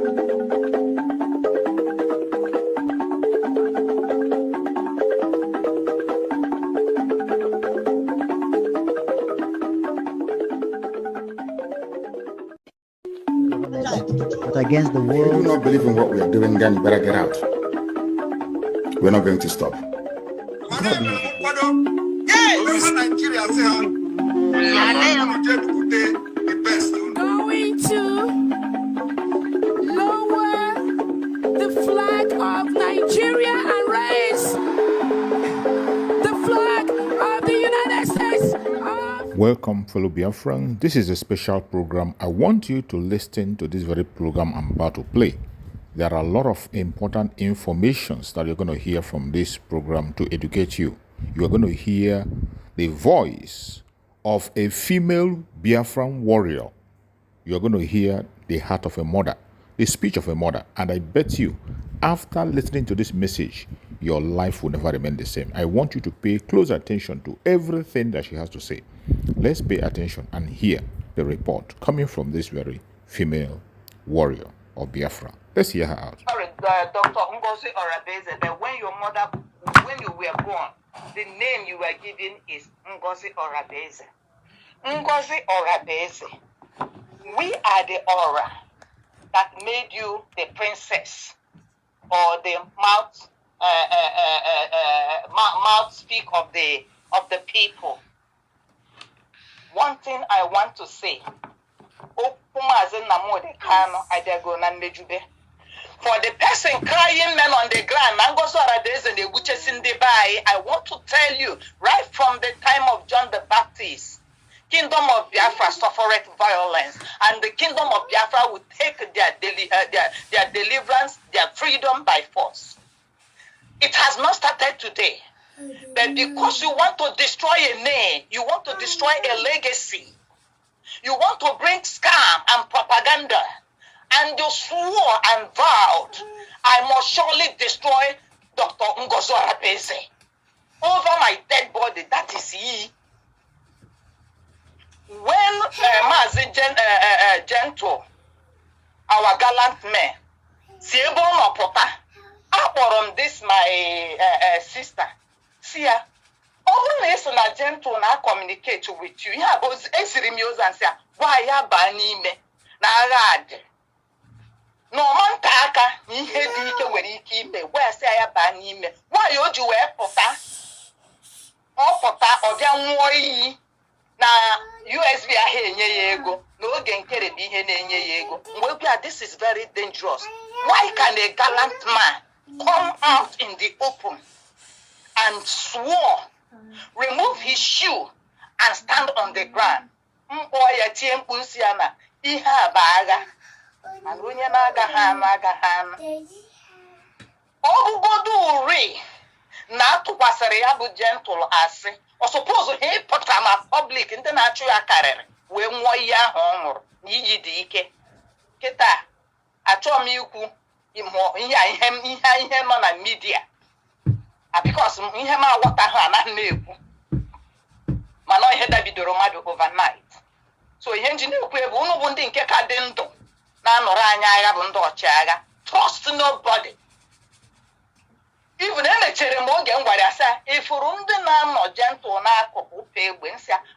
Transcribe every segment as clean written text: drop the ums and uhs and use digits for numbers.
But against the world. If you do not believe in what we are doing, then you better get out. We're not going to stop. Going to lower the flag of Nigeria and raise the flag of the United States. Welcome, fellow Biafran. This is a special program. I want you to listen to this very program I'm about to play. There are a lot of important informations that you're going to hear from this program to educate you. You are going to hear the voice of a female Biafran warrior. You are going to hear the heart of a mother, the speech of a mother. And I bet you, after listening to this message, your life will never remain the same. I want you to pay close attention to everything that she has to say. Let's pay attention and hear the report coming from this very female warrior of Biafra. Let's hear her out. Sorry, Dr. Ngozi Orabeze, that when you were born, the name you were given is Ngozi Orabeze. Ngozi Orabeze, we are the aura that made you the princess or the mouth speak of the people. One thing I want to say, for the person crying men on the ground, I want to tell you, right from the time of John the Baptist, Kingdom of Biafra suffereth violence, and the Kingdom of Biafra will take their deliverance, their freedom by force. It has not started today, but because you want to destroy a name, you want to destroy a legacy, you want to bring scam and propaganda, and you swore and vowed, I must surely destroy Dr. Ngozi Orabeze over my dead body. That is he. When Mazi Gentle, our gallant man, Siebo Mopota, I this my sister, Sia, always na Gentle na communicate with you. Yeah, but Esirimios and say, why ya banime na rad. No man taka ni head ike were ike ime where say ya banime. Why you do pota? O pota or dia na USB ahe nye ego no oge nkere bi ihe na-enye ego. This is very dangerous. Why can a gallant man come out in the open and swore, remove his shoe and stand on the ground? Mpoya tie mpunsi ana ihe abaga and onye na-aga ha ogugodu uri na tukwasara ya bụ Gentle asị. Or suppose he put my public in the natural career when 1 year home ye dike. Keta, I told me you more in him on a media. Because in him I what I knew. Mano had to be the Romado overnight. So he engineer one of the Kekadendo. Nanoranya chaga. Trust nobody. Even in the Cherimogan, what I say, if you're Gentle,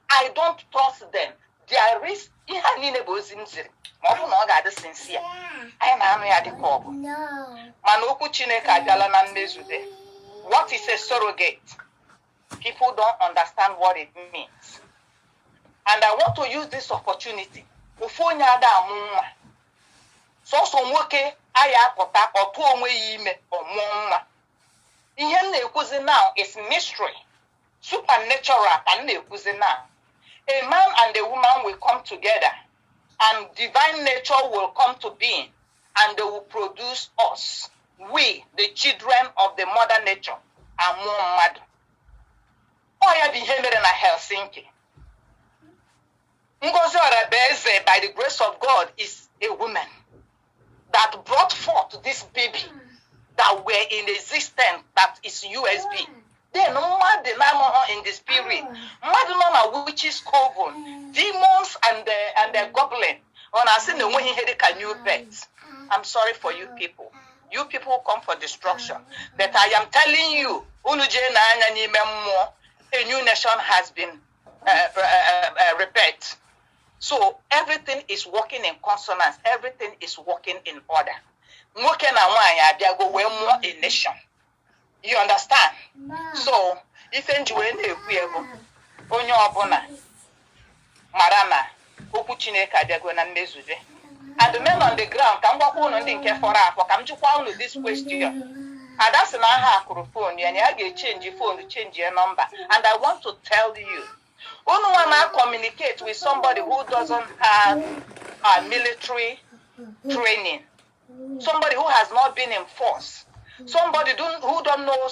I don't trust them. There is sincere. I am Manoku Chineka Jalana Mezude. What is a surrogate? People don't understand what it means. And I want to use this opportunity. So some work I pota or 2 ime or more. Now is mystery, supernatural, and now. A man and a woman will come together, and divine nature will come to being, and they will produce us, we, the children of the mother nature, and more mad. Oya behavior in Helsinki. Ngozi Orabeze, by the grace of God, is a woman that brought forth this baby that were in existence, that is USB. Then mad in the spirit, mad witches coven, demons and the goblin. On I seen the way he had a new bet. I'm sorry for you people. You people come for destruction. But I am telling you, a new nation has been repaired. So everything is working in consonance. Everything is working in order. A nation. You understand? So, if onye ọbụla mara na okwu Chineke abịago na mmezude. And the men on the ground ka m gwakwa unu ndị nke fọrọ afọ ka m jụkwa unu this question. Ada sị na aha akụrụ phone ya na ya ga-echange phone, change your number. And I want to tell you, unu wanna communicate with somebody who doesn't have a military training, somebody who has not been in force, somebody who don't know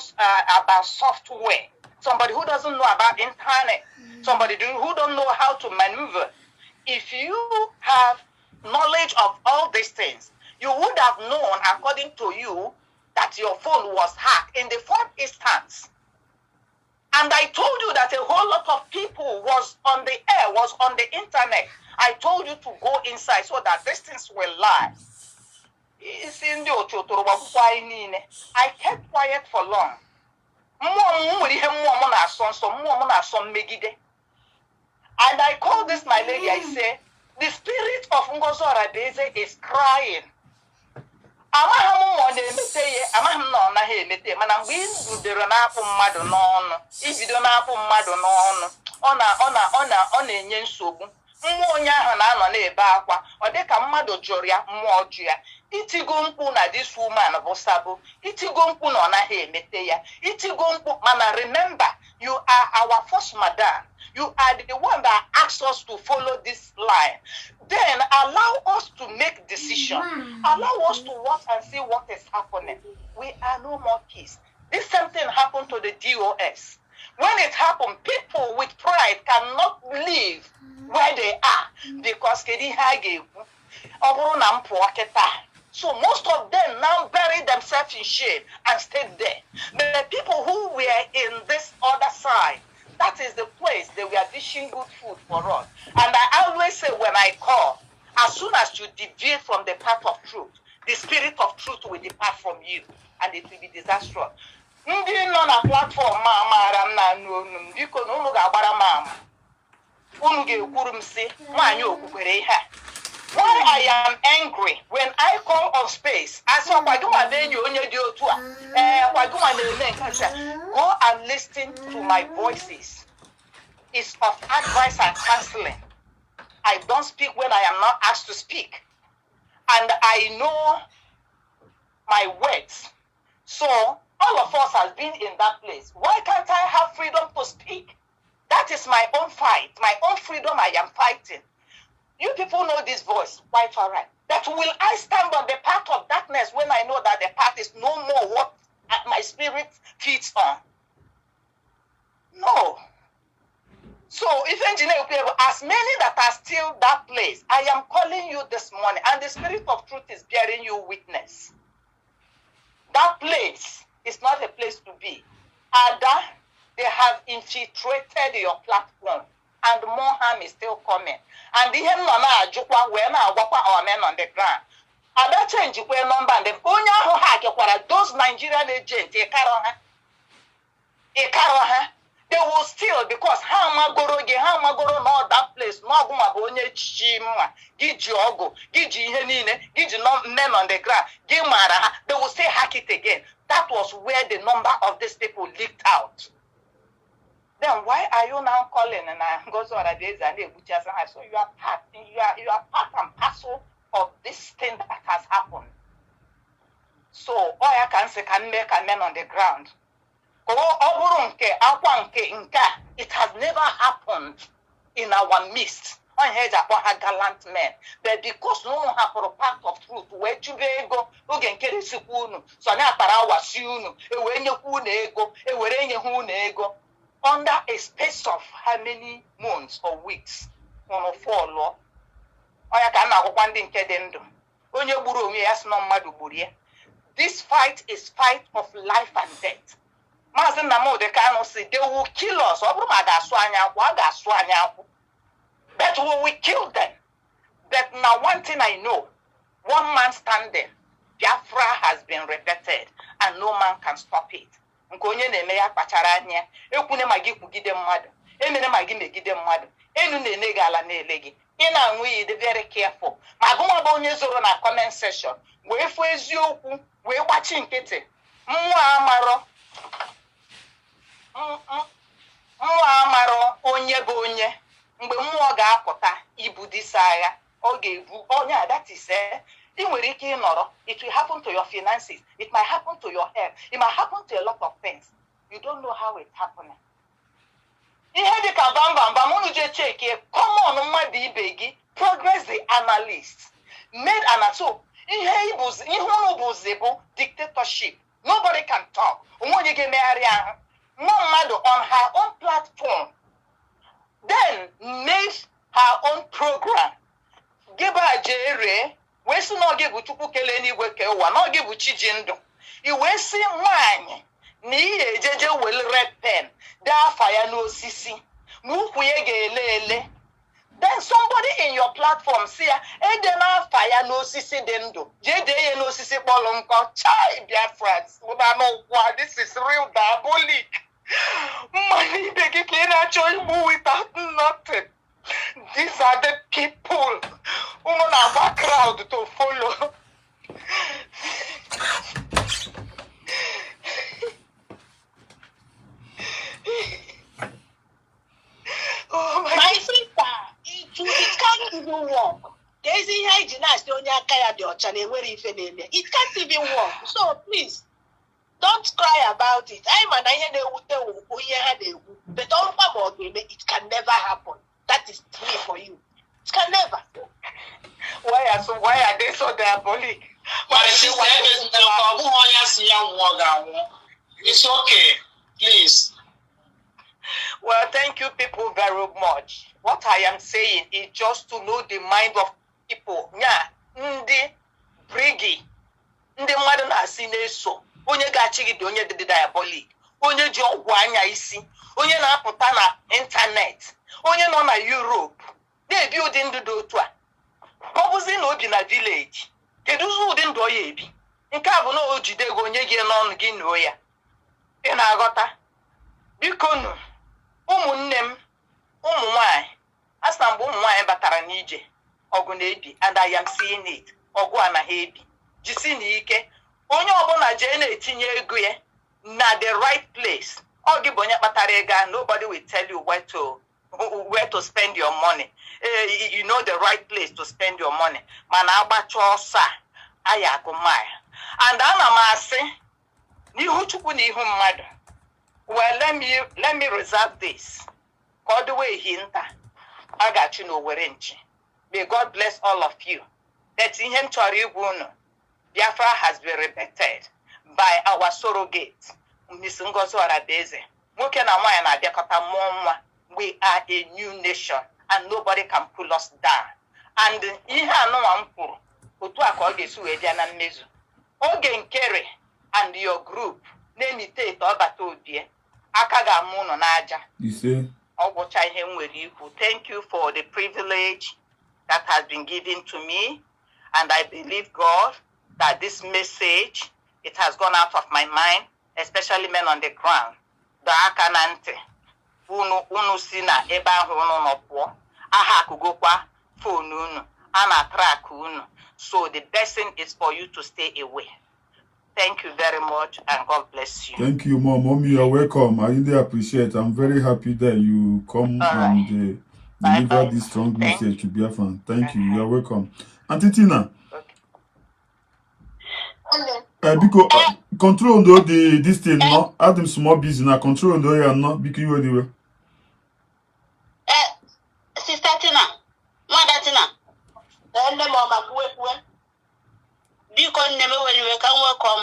about software, somebody who doesn't know about internet, somebody who don't know how to maneuver. If you have knowledge of all these things, you would have known, according to you, that your phone was hacked in the first instance. And I told you that a whole lot of people was on the air, was on the internet. I told you to go inside so that these things will lie. I kept quiet for long. And I called this my lady, I say, the spirit of Ngozo Arabeze is crying. Itigo mkpu na this woman of Sabo. Itigo mkpu na ona he emete ya. Itigo mkpu, mana remember, you are our first madam. You are the one that asked us to follow this line. Then allow us to make decision. Allow us to watch and see what is happening. We are no more peace. This same thing happened to the DOS. When it happened, people with pride cannot live where they are because so most of them now bury themselves in shame and stayed there. But the people who were in this other side, that is the place they were dishing good food for us. And I always say when I call, as soon as you deviate from the path of truth, the spirit of truth will depart from you and it will be disastrous. Ndị nọ na platform maara m na unu biko na unu ga-agbara m ama. Unu ga-ekwuru m sị nwaanyị okwukwere ihe a. Why I am angry when I come on space, I saw go and listen to my voices. It's of advice and counseling. I don't speak when I am not asked to speak. And I know my words. So all of us has been in that place. Why can't I have freedom to speak? That is my own fight. My own freedom I am fighting. You people know this voice, quite all right. That will I stand on the path of darkness when I know that the path is no more what my spirit feeds on? No. So, if engineer, as many that are still that place, I am calling you this morning, and the spirit of truth is bearing you witness. That place is not a place to be. Ada, they have infiltrated your platform. And more harm is still coming. And the hem na jukwa we na agwakwa our men on the ground. And that change we number and the onye ahụ ha kekwara those Nigerian agents they will steal because ha magoro no that place no aguma bụ onye chichi mma giji ogo giji ihe niile giji men on the ground gi mara ha they will say hack it again. That was where the number of these people leaked out. Then why are you now calling and so you are part and parcel of this thing that has happened. So all I can say can make a man on the ground. It has never happened in our midst. Gallant men. But because no one have a path of truth, where you go, again carry Sukunu, so now Parawa Sunu, under a space of how many months or weeks on a fall. This fight is fight of life and death. They will kill us. But we will kill them. But now one thing I know, one man standing, been repeated, and no man can stop it. Nkonye na-eme ya kpachara anya, ekwune ma gị kwugide mmadụ, emene ma gị megide mmadụ, enu na-ene gị ala na-ele gị. Ị na-anwụ ya, dị very careful. Ma gụnwa bụ onye zoro na comment section, wee fụ eziokwu, wee gbachi nkịtị. Mmụọ amarọ onye bụ onye. Mgbe mmụọ ga-apụta ibu dịsa agha, ọ ga-ebu onye a. That is ị nwere ike ịnọrọ. It will happen to your finances. It might happen to your health. It might happen to a lot of things. You don't know how it's happening. Ihe dị ka bam unu je check common mmadụ ibe gị, Progress the analyst made an so ihe unu bụzi bụ dictatorship. Nobody can talk. Onye ga-emegharị ahụ. No mmadụ on her own platform then made her own program. Geba jere wee sị na ọ ga-ebu Chukwu kelee n'igwe ke ụwa, na ọ ga-ebu Chiji ndụ. I wee sị nwaanyị na ihe ejeje wel red pen dee afa ya n'osisi na ukwu ya ga-ele. Then somebody in your platform see ya ede na afa ya n'osisi dị ndụ jee dee ya n'osisi kpọrọ nkọ. Chai Biafra, this is real diabolic. Money they can actually move without nothing. These are the people who have a crowd to follow. Oh my sister, it can't even work. There's a hygienist on your kaya where if it can't even work. So please don't cry about it. I'm an but it can never happen. That is true for you. It can never. Why are they so diabolic? It's okay, please. Well, thank you people very much. What I am saying is just to know the mind of people. Ndị brigi, ndị mmadụ na-asị na-eso, onye ga-achịgide onye dị diabolic, onye ji ọgwụ anya isi, onye na-apụta na internet, onye nọ na Europe, na-ebi ụdị ndụ dị otu a. Ọ bụzi na obi na village, kedu ụdị ndụ ọ ya ebi? Nke a bụ na o jide gị onye gị n'ọnụ gị noo ya. Ị na-aghọta? Biko nụ, ụmụnne m, ụmụ nwanyị, asị mgbe ụmụ nwanyị batara n'ije, ọgụ na-ebi, and I am seeing it. Ọgụ anaghị ebi. Jisi n'ike, onye ọbụla jee na-etinye ego ya na the right place. Ọ gị bụ onye kpatara ego, nobody will tell you where to spend your money. You know the right place to spend your money. Mana agbacha ọsọ aya agụmaya. And ana m asị n'ihu Chukwu na ihu mmadụ. Well, let me reserve this. All the way hinta. I got you know where nchi. May God bless all of you. That in him Biafra has been repeated by our surrogate, Miss Ngozo Aradeze. We are a new nation and nobody can pull us down. And Oge Nkere and your group, Nemitate Obatodie, Akagamuno Naja. You see? Thank you for the privilege that has been given to me. And I believe, God, that this message, it has gone out of my mind, especially men on the ground. The Akanante, Unu Sina, Eba Hono Nopo, Aha Kugokwa, Fonunu, Ana Trakunu. So the best thing is for you to stay away. Thank you very much, and God bless you. Thank you, Mom. Mom, you are welcome. I really appreciate it. I'm very happy that you come and deliver this strong message to Biafra. Thank you. You are welcome. Auntie Tina. Because control this thing, no? Add them small business now. Control the not because you anyway. Sister Tina, Mother Tina. Because never when you can work on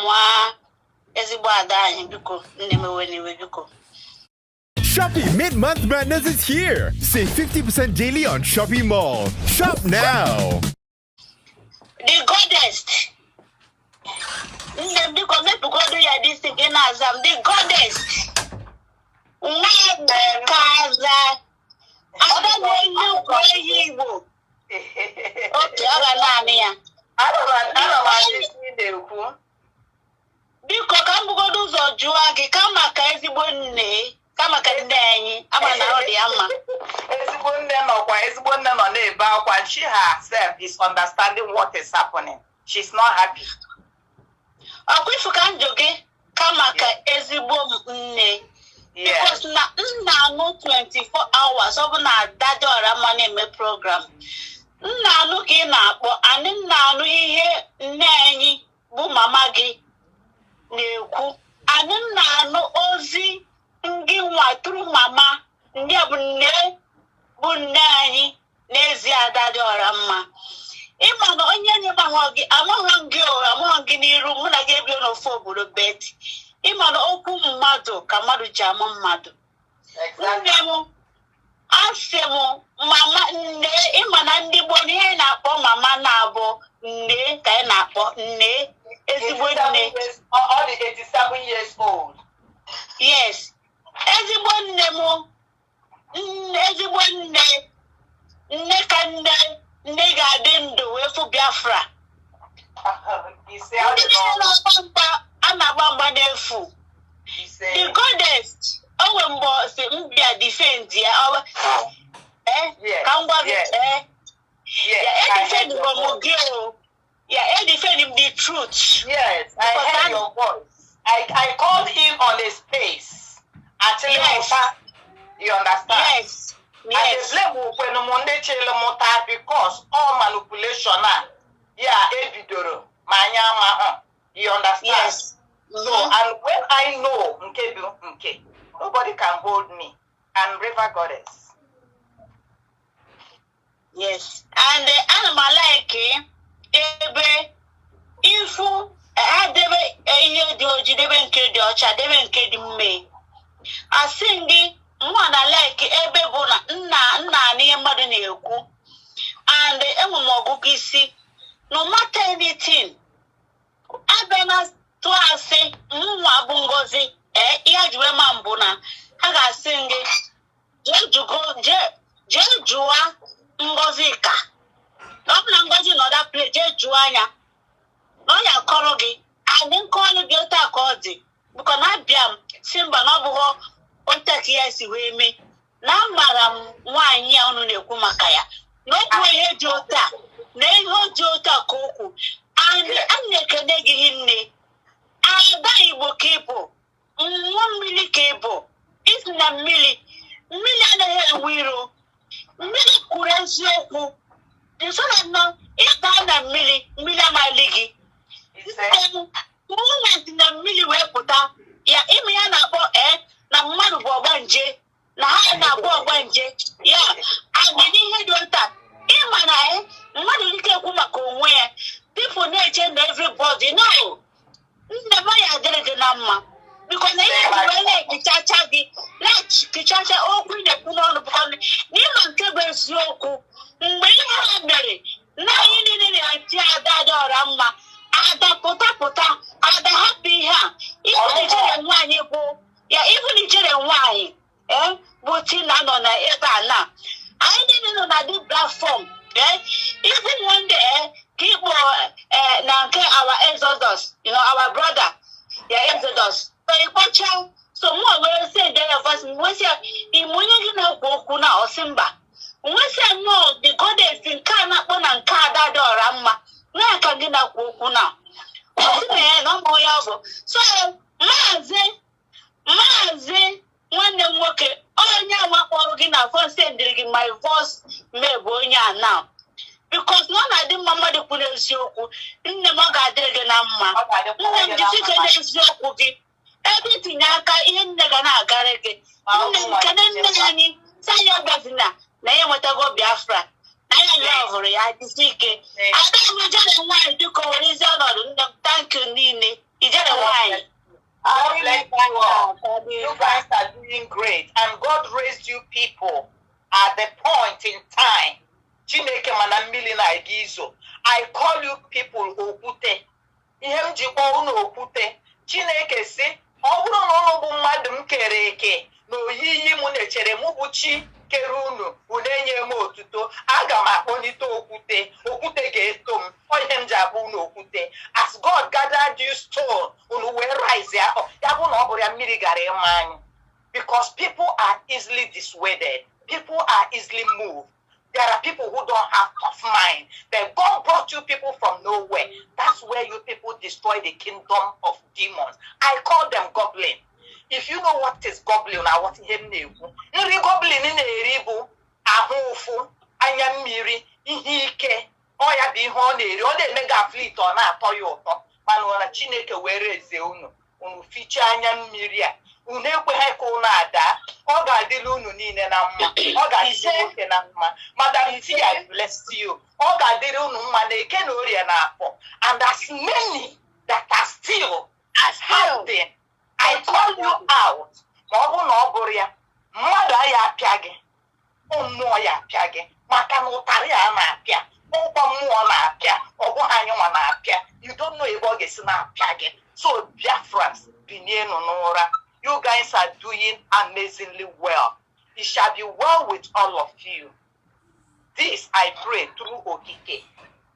Shopee Mid-Month Madness is here. Save 50% daily on Shopee Mall. Shop now. The goddess. The goddess. Okay, I don't know. biko ka m bugodo ụzọ jụọ gị kama ka ezigbo nne kama ka nne anyị ama na ọ dị ya mma. Ezigbo nne nọ na-ebe akwa, and she herself is understanding what is happening. She's not happy. Ọkwa ifu ka njụ gị kama ka ezigbo nne. Because na nna anụ 24 hours ọ bụ na Daddy Orama na-eme program. Nna anụ ka ị na-akpọ, anyị nna anụ ihe nne anyị bụ mama gị na-ekwu. Anyị nna anụ ozi ngị nwa tụrụ mama ndị bụ nne anyị n'ezie Daddy Orama. Ịma na onye nye amaghị gị n'iru mụ na gị ebi n'ofu obodo beti. Ịma na okwu mmadụ ka mmadụ ji ama mmadụ. Nne m asị m mama nne, ịma na ndị gboo ihe na-akpọ mama na-abụ nne ka anyị na-akpọ nne, ezigbo nne. Ọ dị 87 years old. Yes. Ezigbo nne m, ezigbo nne ka nne ga-adị ndụ wee fụ Biafra. A na-agba mgba n'efu. The goddess, o nwere mgbe si mbịa defend ya. Ka m gwa gị defend from you. I defend him the truth. Yes, I heard your voice. I called him on a space. Yes. You understand? Yes. Yes. And the blame when Monday Chelamota because all manipulation evidoro manya. You understand? Yes. So and when I know okay, nobody can hold me. I'm River Goddess. Yes. And animal like ebe ifu debe ihe dị oji debe nke dị ọcha debe nke dị mme. Asị gị nwa na like ebe bụ na nna n'ihe mmadụ na-ekwu. And enwe m ọgụgụ isi no matter anything. Abena tụọ asị nwa bụ Ngozi ihe jiwe ma mbụ na ha ga-asị gị jee jụọ Ngozi ka ọ bụ na Ngozi nọ da play jee jụọ anya na ọ ya kọrọ gị anyị nkọrọ gị otu aka ọ dị bụkọ na abịa m si mba na ọ bụghọ otu aka ya si wee mee na mara m nwaanyị ya unu na-ekwu maka ya na ọ bụ ihe dị otu a na ihe dị otu a ka okwu anyị na-ekene gị nne ada Igbo ka ịbụ nwa mmiri ka ịbụ isi na mmiri anaghị enwe iro mmiri kwuru eziokwu nsọ na ịta na mmiri amaghị gị mụnwa dị na mmiri wee pụta ya ime ya na-akpọ na mmadụ bụ ọgbanje na ha na-abụ ọgbanje ya adị n'ihe dị ụta ịma na mmadụ ike ekwu maka onwe ya people na-eche na everybody no nne m ya adịrị gị na mma biko na ihe wee na-ekichacha gị na-ekichacha okwu na-ekwu n'ọnụ bụkọ n'ịma nke bụ eziokwu mgbe ihe ha mere na anyị niile na-eti Ada Orama ada pụta ada hapụ ihe a ibu ijere nwaanyị bụ ya ibu ijere nwaanyị bụ Tina nọ na ebe a na anyị niile nọ na the platform even one day ka ịkpọ na nke our Exodus our brother Exodus so ịkpọcha so mụ were say there voice we say ime onye gị na-ekwu okwu na Osimba we say no the goddess nke a na-akpọ na nke Ada Orama na ka gị na-ekwu okwu na Osimba na ụmụ ya bụ so Maazị nwanne m nwoke onye awa kpọrọ gị na phone sendịrị gị my voice bụ onye a now because nọ na-adị mma mmadụ kwuru eziokwu nne m ọ ga-adịrị gị na mma nne m jisi ke n'eziokwu gị ebe itinye aka ihe nne ga na-agara gị nne m kene nne anyị saya gbazina na ya enwetago Biafra na ya lọvụrụ ya jisi ike ada m ijere nwaanyị dịka were ezi ọnọdụ nne m thank you niile ijere nwaanyị. You guys are doing great, and God raised you people at the point in time. Chineke mana mmiri na igizo. I call you people okwute. Ihe m ji kpọọ unu okwute. Chineke si, ọ bụrụ na unu bụ mmadụ m kere eke na oyiyi m na-echere m bụ chi kere unu enye m otuto aga m akpọlite okwute ga-eto m. Onye m ji akpọ unu okwute. As God gathered you stone unu wee rise ya bụ na ọ bụrụ ya mmiri gara ịma anyị. Because people are easily dissuaded. People are easily moved. There are people who don't have tough mind. God brought you people from nowhere. That's where you people destroy the kingdom of demons. I call them goblin. If you know what is goblin, I want him to nri goblin na-eri bụ ahụ ụfụ, anya mmiri, ihe ike. Ọ ya bụ ihe ọ na-eri. Ọ na-eme ga flit ọ na-atọ ya ụtọ. Mana na Chineke were eze unu fichaa anya mmiri a. Unu ekweghị ka unu ada. Ọ ga-adịrị unu niile na mma. Ọ ga-adịrị nwoke na mma. Madam T, I bless you. Ọ ga-adịrị unu mma na eke na orie na afọ. And as many that are still have been, I call you out. Ma ọ bụ na ọ bụrụ ya, mmadụ anyị apịa gị, mmụọ ya apịa gị, maka na ụtarị a na-apịa, ụkwa mmụọ na-apịa, ọ bụghị anyị nwa na-apịa. You don't know ebe ọ ga-esi na-apịa gị. So Biafrans, binienu n'ụra. You guys are doing amazingly well. It shall be well with all of you. This I pray through Okike.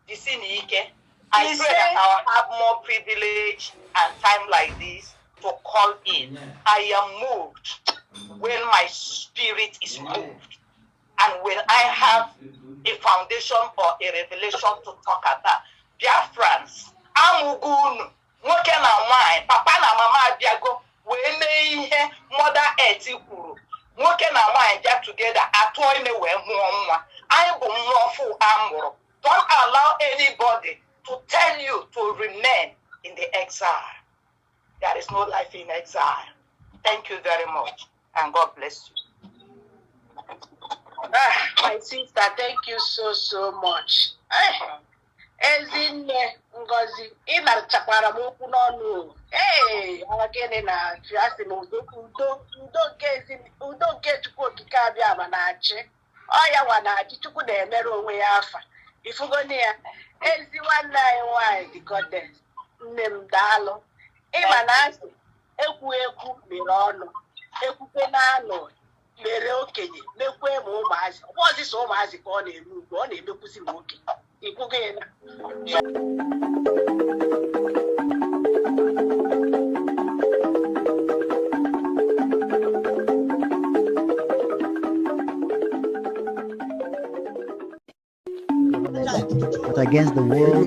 I pray that I will have more privilege and time like this to call in. I am moved when my spirit is moved. And when I have a foundation or a revelation to talk about. Biafrans, Amugunu, nwoke na nwanyị, papa na mama abịago wee mee ihe Mother Earth kwuru. Nwoke na nwanyị bịa together atụọ ime wee mụọ nwa. Anyị bụ mmụọ fụ amụrụ. Don't allow anybody to tell you to remain in the exile. There is no life in exile. Thank you very much, and God bless you. My sister, thank you so much. Ezinne Ngozi, ị na-achakwara m okwu n'ọnụ. Ọ gịnị na asị m udo nke Chukwu okike abịa ma na-achị. Ọ ya nwa na-achị, Chukwu na-emere onwe ya afa. Ifugoni ya, ezi nwanne anyị nwanyị dị goddess. Nne m daalụ. Ịma na asị ekwu mere ọnụ, ekwukwe na anụ mere okenye, mekwe ma ụmụazị. Ọ bụghịzi so ụmụazị ka ọ na-eme ugbu, ọ na-emekwuzi ma okenye. Ikwugo na but against the world